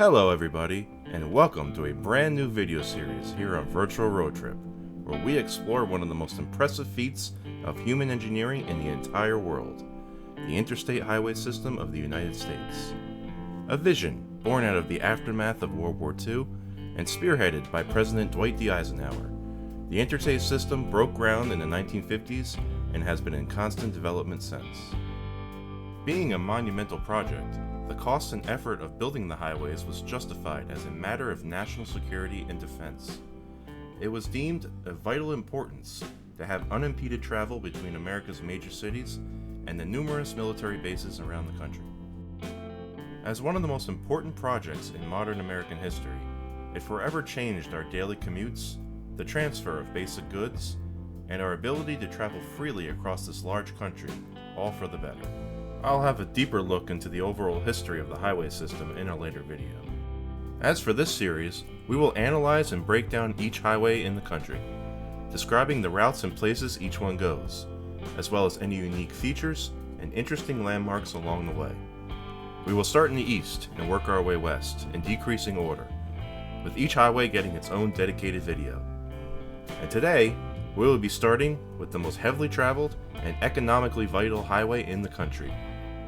Hello everybody, and welcome to a brand new video series here on Virtual Road Trip, where we explore one of the most impressive feats of human engineering in the entire world, the Interstate Highway System of the United States. A vision born out of the aftermath of World War II and spearheaded by President Dwight D. Eisenhower. The Interstate system broke ground in the 1950s and has been in constant development since. Being a monumental project, the cost and effort of building the highways was justified as a matter of national security and defense. It was deemed of vital importance to have unimpeded travel between America's major cities and the numerous military bases around the country. As one of the most important projects in modern American history, it forever changed our daily commutes, the transfer of basic goods, and our ability to travel freely across this large country, all for the better. I'll have a deeper look into the overall history of the highway system in a later video. As for this series, we will analyze and break down each highway in the country, describing the routes and places each one goes, as well as any unique features and interesting landmarks along the way. We will start in the east and work our way west in decreasing order, with each highway getting its own dedicated video. And today, we will be starting with the most heavily traveled and economically vital highway in the country,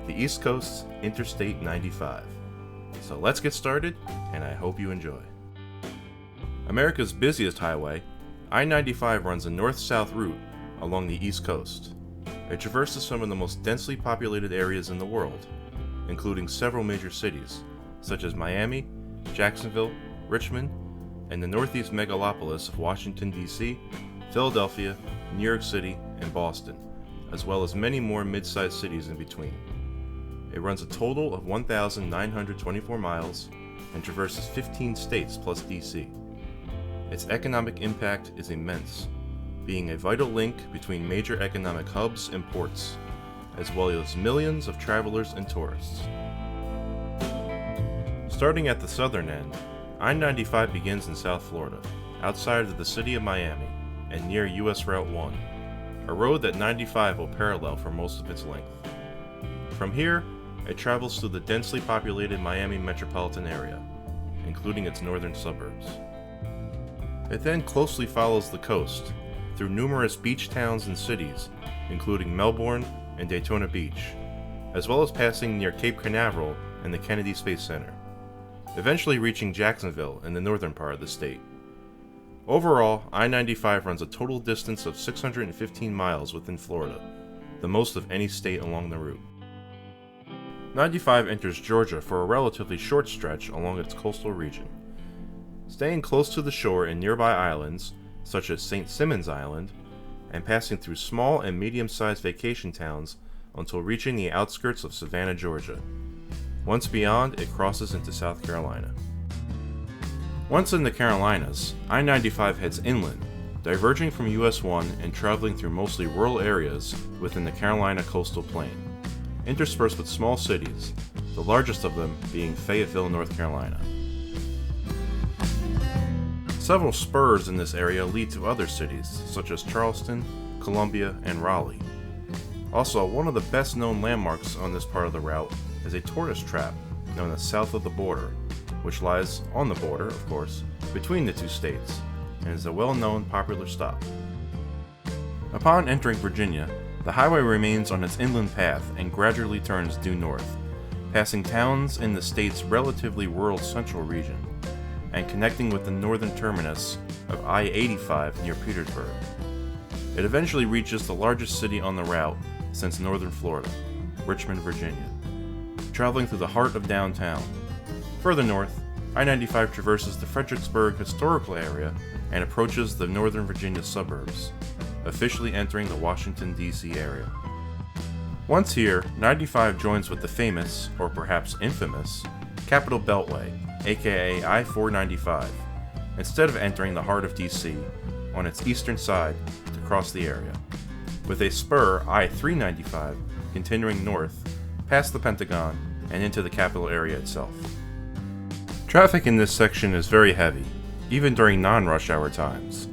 the East Coast's Interstate 95. So let's get started, and I hope you enjoy. America's busiest highway, I-95 runs a north-south route along the East Coast. It traverses some of the most densely populated areas in the world, including several major cities, such as Miami, Jacksonville, Richmond, and the northeast megalopolis of Washington, D.C., Philadelphia, New York City, and Boston, as well as many more mid-sized cities in between. It runs a total of 1,924 miles and traverses 15 states plus DC. Its economic impact is immense, being a vital link between major economic hubs and ports, as well as millions of travelers and tourists. Starting at the southern end, I-95 begins in South Florida, outside of the city of Miami, and near US Route 1, a road that 95 will parallel for most of its length. From here, it travels through the densely populated Miami metropolitan area, including its northern suburbs. It then closely follows the coast, through numerous beach towns and cities, including Melbourne and Daytona Beach, as well as passing near Cape Canaveral and the Kennedy Space Center, eventually reaching Jacksonville in the northern part of the state. Overall, I-95 runs a total distance of 615 miles within Florida, the most of any state along the route. 95 enters Georgia for a relatively short stretch along its coastal region. Staying close to the shore in nearby islands, such as St. Simons Island, and passing through small and medium-sized vacation towns until reaching the outskirts of Savannah, Georgia. Once beyond, it crosses into South Carolina. Once in the Carolinas, I-95 heads inland, diverging from US 1 and traveling through mostly rural areas within the Carolina coastal plain, interspersed with small cities, the largest of them being Fayetteville, North Carolina. Several spurs in this area lead to other cities, such as Charleston, Columbia, and Raleigh. Also, one of the best known landmarks on this part of the route is a tourist trap known as South of the Border, which lies on the border, of course, between the two states, and is a well-known popular stop. Upon entering Virginia, the highway remains on its inland path and gradually turns due north, passing towns in the state's relatively rural central region, and connecting with the northern terminus of I-85 near Petersburg. It eventually reaches the largest city on the route since northern Florida, Richmond, Virginia, traveling through the heart of downtown. Further north, I-95 traverses the Fredericksburg historical area and approaches the northern Virginia suburbs, officially entering the Washington, D.C. area. Once here, 95 joins with the famous, or perhaps infamous, Capitol Beltway, aka I-495, instead of entering the heart of D.C. on its eastern side to cross the area, with a spur I-395 continuing north past the Pentagon and into the Capitol area itself. Traffic in this section is very heavy, even during non-rush hour times,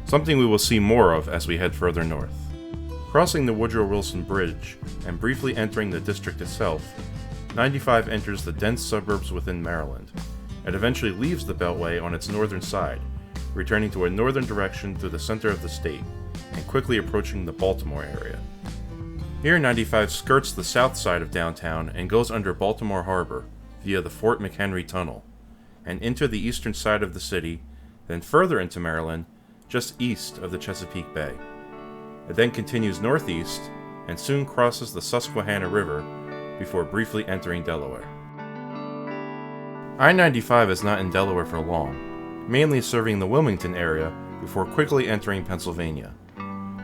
something we will see more of as we head further north. Crossing the Woodrow Wilson Bridge and briefly entering the district itself, 95 enters the dense suburbs within Maryland, and eventually leaves the Beltway on its northern side, returning to a northern direction through the center of the state, and quickly approaching the Baltimore area. Here 95 skirts the south side of downtown and goes under Baltimore Harbor via the Fort McHenry Tunnel, and into the eastern side of the city, then further into Maryland, just east of the Chesapeake Bay. It then continues northeast and soon crosses the Susquehanna River before briefly entering Delaware. I-95 is not in Delaware for long, mainly serving the Wilmington area before quickly entering Pennsylvania.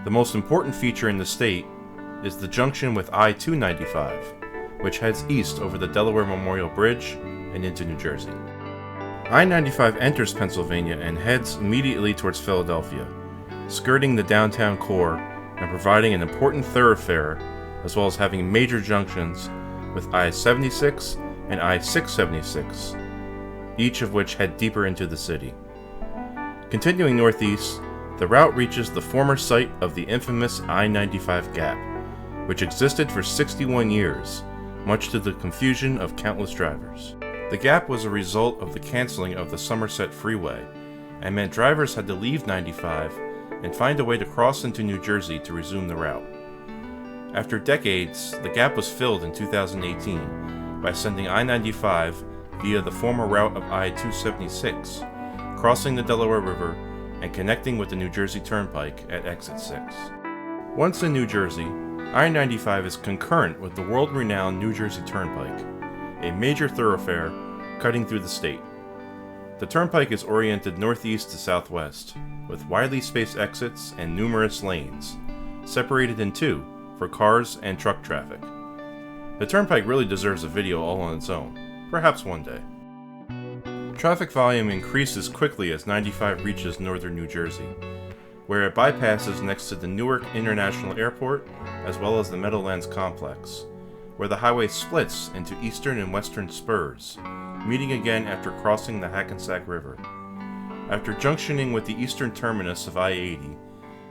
The most important feature in the state is the junction with I-295, which heads east over the Delaware Memorial Bridge and into New Jersey. I-95 enters Pennsylvania and heads immediately towards Philadelphia, skirting the downtown core and providing an important thoroughfare, as well as having major junctions with I-76 and I-676, each of which head deeper into the city. Continuing northeast, the route reaches the former site of the infamous I-95 Gap, which existed for 61 years, much to the confusion of countless drivers. The gap was a result of the canceling of the Somerset Freeway, and meant drivers had to leave 95 and find a way to cross into New Jersey to resume the route. After decades, the gap was filled in 2018 by sending I-95 via the former route of I-276, crossing the Delaware River and connecting with the New Jersey Turnpike at Exit 6. Once in New Jersey, I-95 is concurrent with the world-renowned New Jersey Turnpike, a major thoroughfare cutting through the state. The turnpike is oriented northeast to southwest, with widely spaced exits and numerous lanes, separated in two for cars and truck traffic. The turnpike really deserves a video all on its own, perhaps one day. Traffic volume increases quickly as 95 reaches northern New Jersey, where it bypasses next to the Newark International Airport as well as the Meadowlands Complex, where the highway splits into eastern and western spurs, meeting again after crossing the Hackensack River. After junctioning with the eastern terminus of I-80,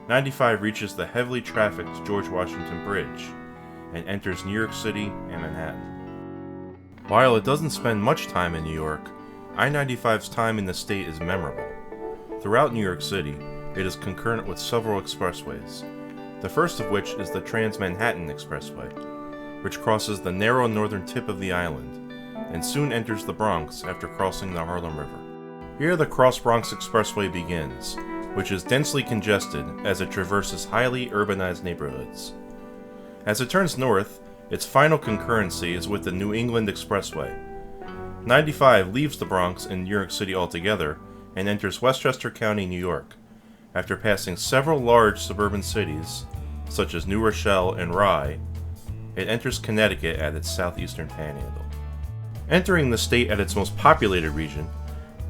95 reaches the heavily trafficked George Washington Bridge and enters New York City and Manhattan. While it doesn't spend much time in New York, I-95's time in the state is memorable. Throughout New York City, it is concurrent with several expressways, the first of which is the Trans-Manhattan Expressway, which crosses the narrow northern tip of the island, and soon enters the Bronx after crossing the Harlem River. Here the Cross-Bronx Expressway begins, which is densely congested as it traverses highly urbanized neighborhoods. As it turns north, its final concurrency is with the New England Expressway. 95 leaves the Bronx in New York City altogether and enters Westchester County, New York, after passing several large suburban cities, such as New Rochelle and Rye. It enters Connecticut at its southeastern panhandle. Entering the state at its most populated region,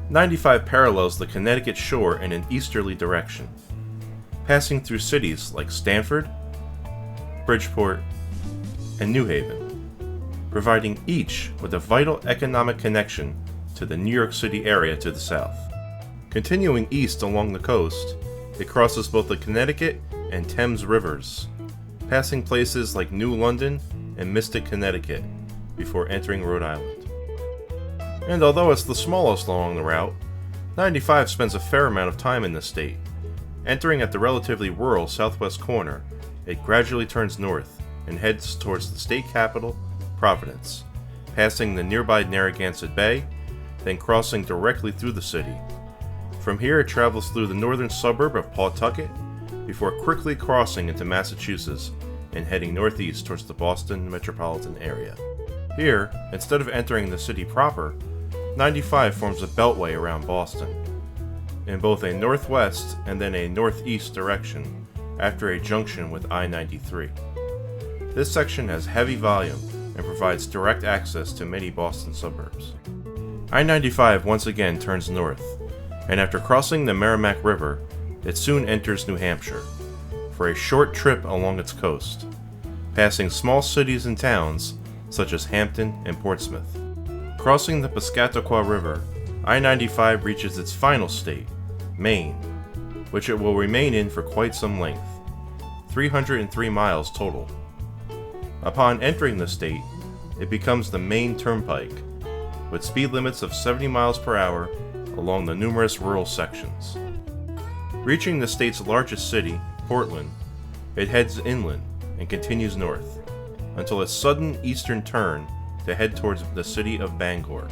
95 parallels the Connecticut shore in an easterly direction, passing through cities like Stamford, Bridgeport, and New Haven, providing each with a vital economic connection to the New York City area to the south. Continuing east along the coast, it crosses both the Connecticut and Thames rivers, passing places like New London and Mystic, Connecticut, before entering Rhode Island. And although it's the smallest along the route, 95 spends a fair amount of time in the state. Entering at the relatively rural southwest corner, it gradually turns north and heads towards the state capital, Providence, passing the nearby Narragansett Bay, then crossing directly through the city. From here it travels through the northern suburb of Pawtucket, before quickly crossing into Massachusetts and heading northeast towards the Boston metropolitan area. Here, instead of entering the city proper, 95 forms a beltway around Boston, in both a northwest and then a northeast direction, after a junction with I-93. This section has heavy volume and provides direct access to many Boston suburbs. I-95 once again turns north, and after crossing the Merrimack River, it soon enters New Hampshire, for a short trip along its coast, passing small cities and towns such as Hampton and Portsmouth. Crossing the Piscataqua River, I-95 reaches its final state, Maine, which it will remain in for quite some length, 303 miles total. Upon entering the state, it becomes the Maine Turnpike, with speed limits of 70 miles per hour along the numerous rural sections. Reaching the state's largest city, Portland, it heads inland and continues north until a sudden eastern turn to head towards the city of Bangor,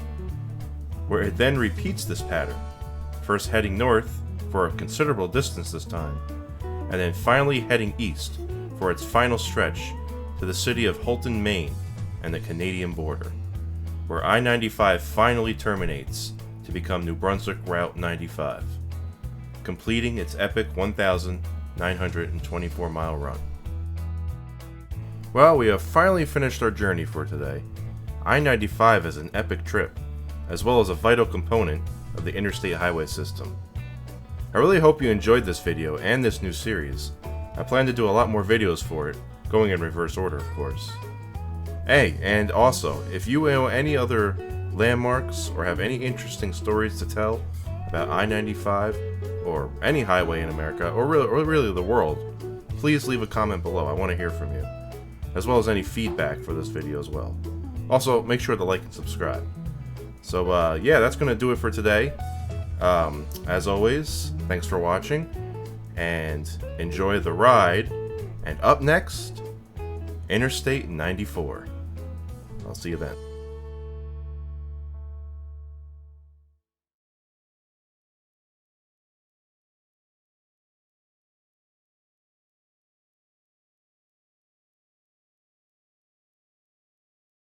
where it then repeats this pattern, first heading north for a considerable distance this time, and then finally heading east for its final stretch to the city of Houlton, Maine, and the Canadian border, where I-95 finally terminates to become New Brunswick Route 95, completing its epic 1,924-mile run. Well, we have finally finished our journey for today. I-95 is an epic trip, as well as a vital component of the interstate highway system. I really hope you enjoyed this video and this new series. I plan to do a lot more videos for it, going in reverse order, of course. Hey, and also, if you know any other landmarks or have any interesting stories to tell about I-95 or any highway in America, or really the world, please leave a comment below. I want to hear from you, as well as any feedback for this video as well. Also, make sure to like and subscribe. So, yeah, that's going to do it for today. As always, thanks for watching, and enjoy the ride. And up next, Interstate 94. I'll see you then.